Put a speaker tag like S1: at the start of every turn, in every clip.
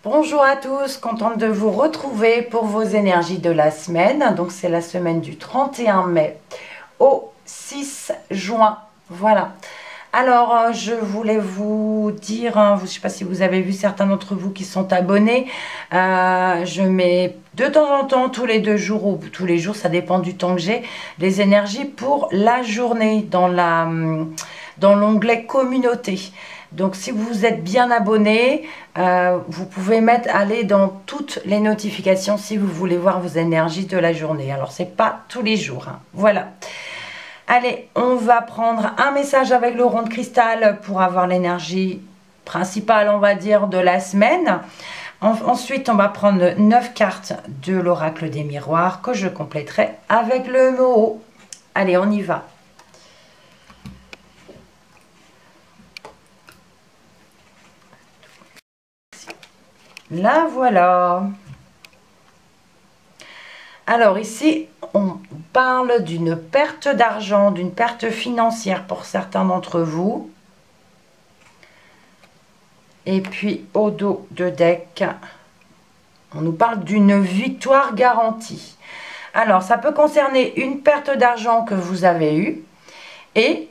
S1: Bonjour à tous, contente de vous retrouver pour vos énergies de la semaine. Donc c'est la semaine du 31 mai au 6 juin. Voilà. Alors je voulais vous dire, je ne sais pas si vous avez vu certains d'entre vous qui sont abonnés, je mets de temps en temps, tous les 2 jours ou tous les jours, ça dépend du temps que j'ai, les énergies pour la journée dans l'onglet communauté. Donc si vous êtes bien abonné, vous pouvez aller dans toutes les notifications si vous voulez voir vos énergies de la journée. Alors c'est pas tous les jours, hein. Voilà. Allez, on va prendre un message avec le rond de cristal pour avoir l'énergie principale, on va dire, de la semaine. Ensuite, on va prendre 9 cartes de l'oracle des miroirs que je compléterai avec le mot. Allez, on y va. Là, voilà. Alors ici, on parle d'une perte d'argent, d'une perte financière pour certains d'entre vous. Et puis, au dos de deck, on nous parle d'une victoire garantie. Alors, ça peut concerner une perte d'argent que vous avez eue et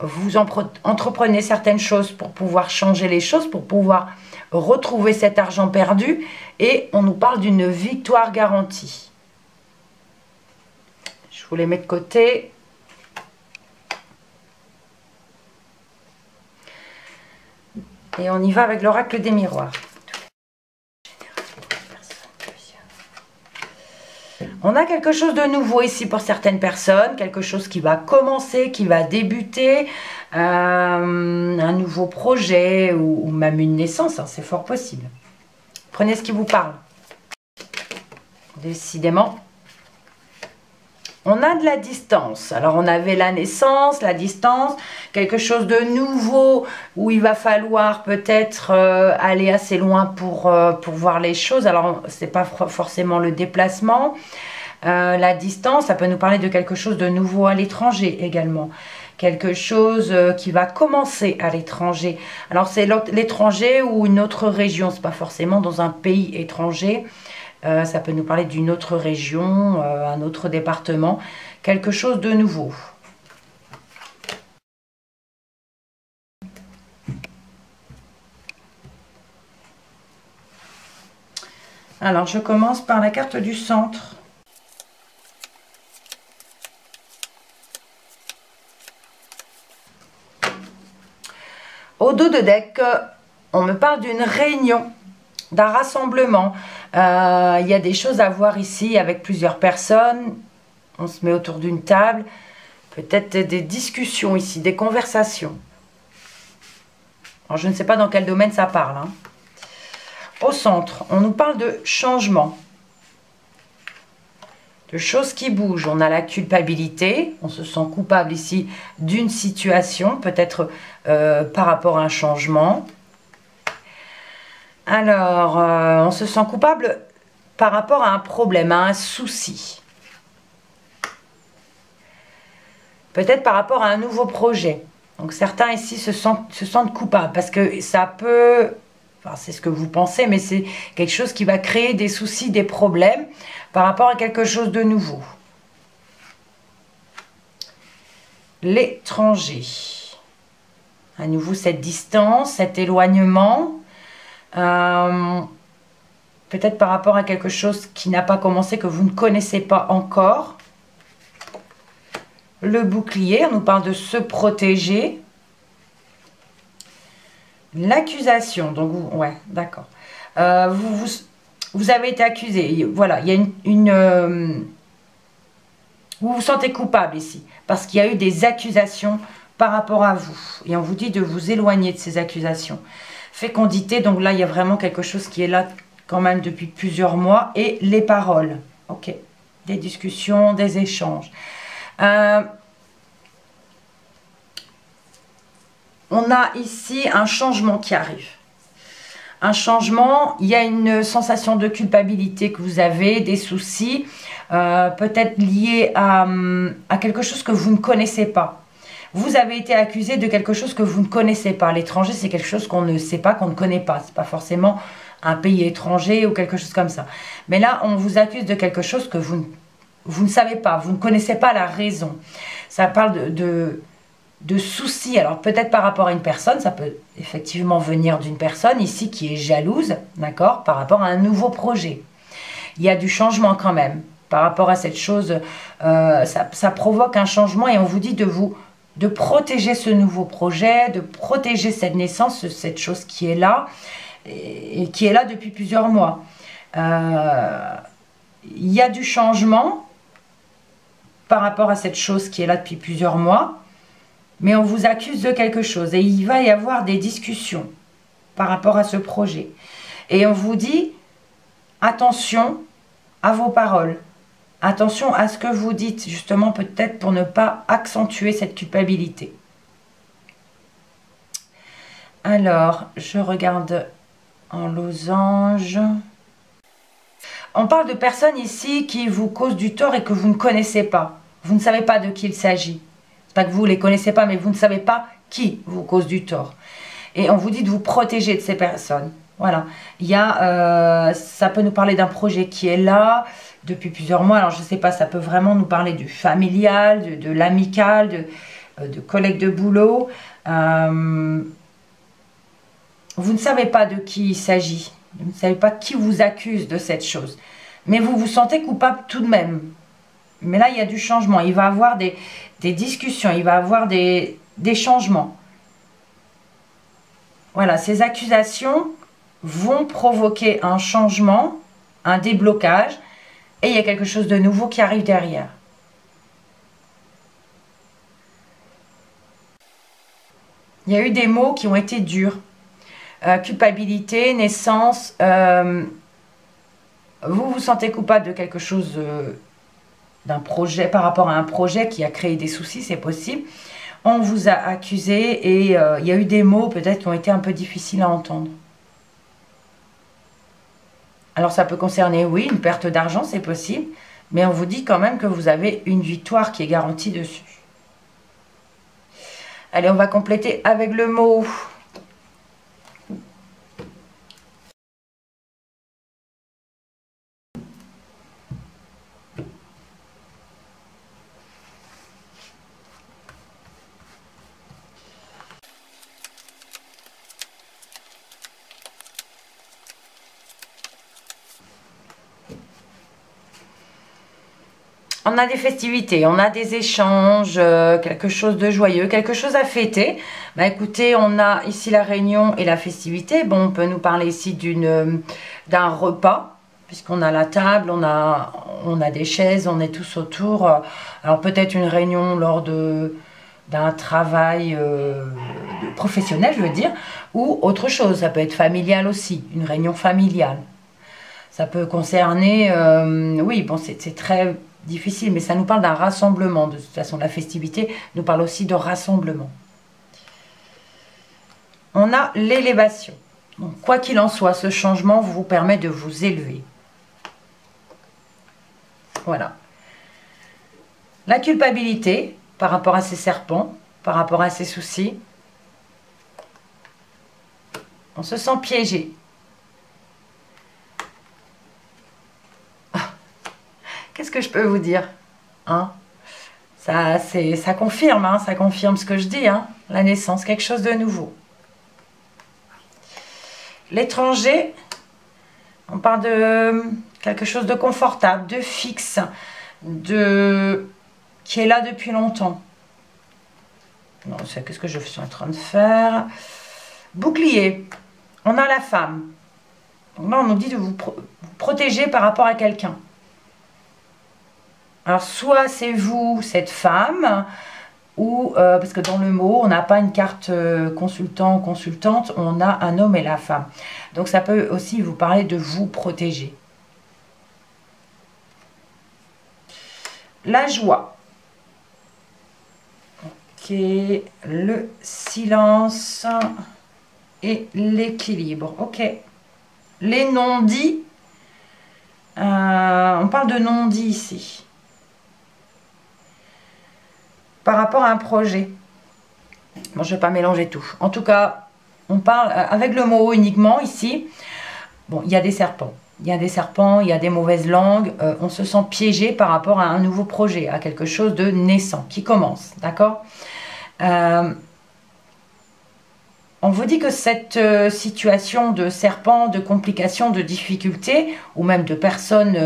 S1: vous entreprenez certaines choses pour pouvoir changer les choses, pour pouvoir retrouver cet argent perdu. Et on nous parle d'une victoire garantie. Je vous les mets de côté. Et on y va avec l'oracle des miroirs. On a quelque chose de nouveau ici pour certaines personnes, quelque chose qui va commencer, qui va débuter, un nouveau projet ou même une naissance, hein, c'est fort possible. Prenez ce qui vous parle. Décidément. On a de la distance. Alors, on avait la naissance, la distance, quelque chose de nouveau où il va falloir peut-être aller assez loin pour voir les choses. Alors, ce n'est pas forcément le déplacement. La distance, ça peut nous parler de quelque chose de nouveau à l'étranger également. Quelque chose qui va commencer à l'étranger. Alors, c'est l'étranger ou une autre région. Ce n'est pas forcément dans un pays étranger. Ça peut nous parler d'une autre région, un autre département, quelque chose de nouveau. Alors, je commence par la carte du centre. Au dos de deck, on me parle d'une réunion, d'un rassemblement. Il y a des choses à voir ici avec plusieurs personnes. On se met autour d'une table. Peut-être des discussions ici, des conversations. Alors, je ne sais pas dans quel domaine ça parle, hein. Au centre, on nous parle de changement. De choses qui bougent. On a la culpabilité. On se sent coupable ici d'une situation, peut-être par rapport à un changement. Alors, on se sent coupable par rapport à un problème, à un souci. Peut-être par rapport à un nouveau projet. Donc, certains ici se sentent coupables parce que ça peut... Enfin, c'est ce que vous pensez, mais c'est quelque chose qui va créer des soucis, des problèmes par rapport à quelque chose de nouveau. L'étranger. À nouveau, cette distance, cet éloignement. Peut-être par rapport à quelque chose qui n'a pas commencé, que vous ne connaissez pas encore. Le bouclier, on nous parle de se protéger. L'accusation, donc ouais, d'accord. Vous avez été accusé, voilà, il y a vous vous sentez coupable ici, parce qu'il y a eu des accusations par rapport à vous. Et on vous dit de vous éloigner de ces accusations. Fécondité, donc là, il y a vraiment quelque chose qui est là quand même depuis plusieurs mois. Et les paroles, ok. Des discussions, des échanges. On a ici un changement qui arrive. Un changement, il y a une sensation de culpabilité que vous avez, des soucis, peut-être liés à quelque chose que vous ne connaissez pas. vous avez été accusé de quelque chose que vous ne connaissez pas. L'étranger, c'est quelque chose qu'on ne sait pas, qu'on ne connaît pas. C'est pas forcément un pays étranger ou quelque chose comme ça. Mais là, on vous accuse de quelque chose que vous ne savez pas, vous ne connaissez pas la raison. Ça parle de soucis. Alors peut-être par rapport à une personne, ça peut effectivement venir d'une personne ici qui est jalouse, d'accord, par rapport à un nouveau projet. Il y a du changement quand même. Par rapport à cette chose, ça provoque un changement et on vous dit de protéger ce nouveau projet, de protéger cette naissance, cette chose qui est là et qui est là depuis plusieurs mois. Il y a du changement par rapport à cette chose qui est là depuis plusieurs mois, mais on vous accuse de quelque chose et il va y avoir des discussions par rapport à ce projet. Et on vous dit, attention à vos paroles, attention à ce que vous dites, justement peut-être pour ne pas accentuer cette culpabilité. Alors, je regarde en losange. On parle de personnes ici qui vous causent du tort et que vous ne connaissez pas. Vous ne savez pas de qui il s'agit. C'est pas que vous ne les connaissez pas, mais vous ne savez pas qui vous cause du tort. Et on vous dit de vous protéger de ces personnes. Voilà. Il y a, ça peut nous parler d'un projet qui est là depuis plusieurs mois. Alors je ne sais pas, ça peut vraiment nous parler du familial, de l'amical, de collègues de boulot. Vous ne savez pas de qui il s'agit. Vous ne savez pas qui vous accuse de cette chose. Mais vous vous sentez coupable tout de même. Mais là, il y a du changement. Il va y avoir des discussions. Il va y avoir des changements. Voilà, ces accusations vont provoquer un changement, un déblocage. Et il y a quelque chose de nouveau qui arrive derrière. Il y a eu des mots qui ont été durs. Culpabilité, naissance, vous vous sentez coupable de quelque chose, d'un projet, par rapport à un projet qui a créé des soucis, c'est possible. On vous a accusé et il y a eu des mots peut-être qui ont été un peu difficiles à entendre. Alors ça peut concerner, oui, une perte d'argent, c'est possible, mais on vous dit quand même que vous avez une victoire qui est garantie dessus. Allez, on va compléter avec le mot. On a des festivités, on a des échanges, quelque chose de joyeux, quelque chose à fêter. Bah écoutez, on a ici la réunion et la festivité. Bon, on peut nous parler ici d'un repas, puisqu'on a la table, on a des chaises, on est tous autour. Alors peut-être une réunion lors d'un travail professionnel, je veux dire, ou autre chose. Ça peut être familial aussi, une réunion familiale. Ça peut concerner, oui, bon, c'est très difficile, mais ça nous parle d'un rassemblement. De toute façon, la festivité nous parle aussi de rassemblement. On a l'élévation. Donc, quoi qu'il en soit, ce changement vous permet de vous élever. Voilà. La culpabilité par rapport à ces serpents, par rapport à ces soucis. On se sent piégé. Qu'est-ce que je peux vous dire, hein? Ça confirme, hein, ça confirme ce que je dis, hein, la naissance, quelque chose de nouveau. L'étranger, on parle de quelque chose de confortable, de fixe, qui est là depuis longtemps. Non, qu'est-ce que je suis en train de faire? Bouclier, on a la femme. Donc là, on nous dit de vous protéger par rapport à quelqu'un. Alors, soit c'est vous, cette femme, ou, parce que dans le mot, on n'a pas une carte consultant ou consultante, on a un homme et la femme. Donc, ça peut aussi vous parler de vous protéger. La joie. Ok, le silence et l'équilibre. Ok. Les non-dits. On parle de non-dits ici. Par rapport à un projet. Bon, je ne vais pas mélanger tout. En tout cas, on parle avec le mot uniquement ici. Bon, il y a des serpents. Il y a des serpents, il y a des mauvaises langues. On se sent piégé par rapport à un nouveau projet, à quelque chose de naissant, qui commence. D'accord ? On vous dit que cette situation de serpent, de complications, de difficultés, ou même de personnes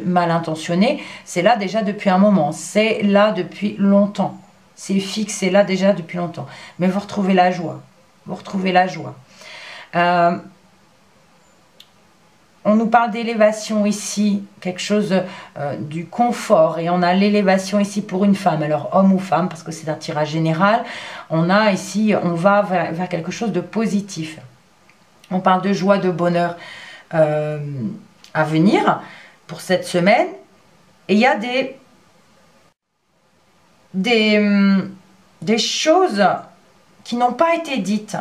S1: mal intentionnées, c'est là déjà depuis un moment. C'est là depuis longtemps. C'est fixe, c'est là déjà depuis longtemps. Mais vous retrouvez la joie. Vous retrouvez la joie. On nous parle d'élévation ici, quelque chose du confort. Et on a l'élévation ici pour une femme. Alors homme ou femme, parce que c'est un tirage général. On a ici, on va vers quelque chose de positif. On parle de joie, de bonheur à venir pour cette semaine. Et il y a des choses qui n'ont pas été dites.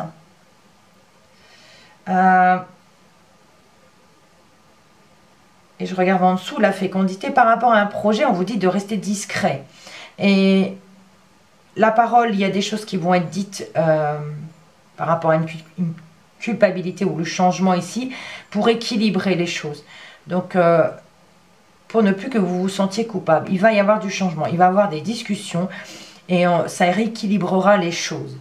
S1: Et je regarde en dessous la fécondité par rapport à un projet, on vous dit de rester discret. Et la parole, il y a des choses qui vont être dites par rapport à une culpabilité ou le changement ici pour équilibrer les choses. Donc, pour ne plus que vous vous sentiez coupable. Il va y avoir du changement, il va y avoir des discussions et ça rééquilibrera les choses.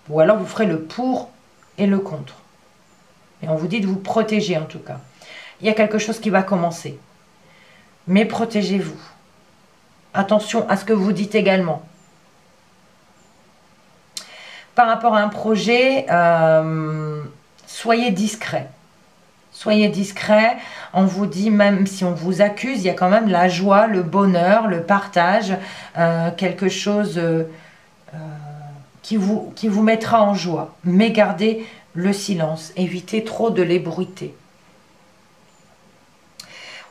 S1: Ou alors vous ferez le pour et le contre. Et on vous dit de vous protéger en tout cas. Il y a quelque chose qui va commencer. Mais protégez-vous. Attention à ce que vous dites également. Par rapport à un projet, soyez discret. Soyez discret. On vous dit, même si on vous accuse, il y a quand même la joie, le bonheur, le partage, quelque chose qui vous mettra en joie. Mais gardez le silence. Évitez trop de l'ébruiter.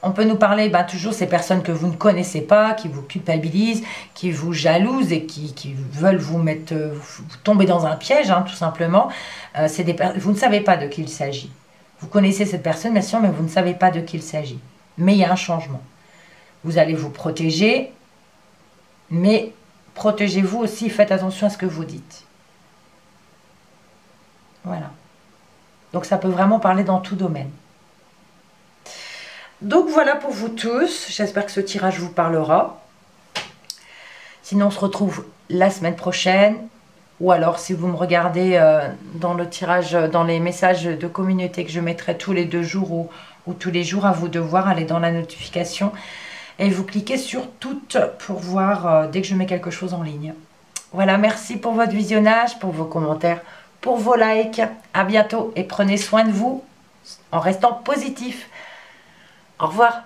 S1: On peut nous parler toujours ces personnes que vous ne connaissez pas, qui vous culpabilisent, qui vous jalousent et qui veulent vous mettre, vous tomber dans un piège, hein, tout simplement. Vous ne savez pas de qui il s'agit. Vous connaissez cette personne, bien sûr, mais vous ne savez pas de qui il s'agit. Mais il y a un changement. Vous allez vous protéger, mais protégez-vous aussi, faites attention à ce que vous dites. Voilà. Donc ça peut vraiment parler dans tout domaine. Donc voilà pour vous tous, j'espère que ce tirage vous parlera. Sinon on se retrouve la semaine prochaine, ou alors si vous me regardez dans le tirage, dans les messages de communauté que je mettrai tous les 2 jours ou tous les jours, à vous de voir, allez dans la notification et vous cliquez sur toutes pour voir dès que je mets quelque chose en ligne. Voilà, merci pour votre visionnage, pour vos commentaires, pour vos likes. À bientôt et prenez soin de vous en restant positif. Au revoir.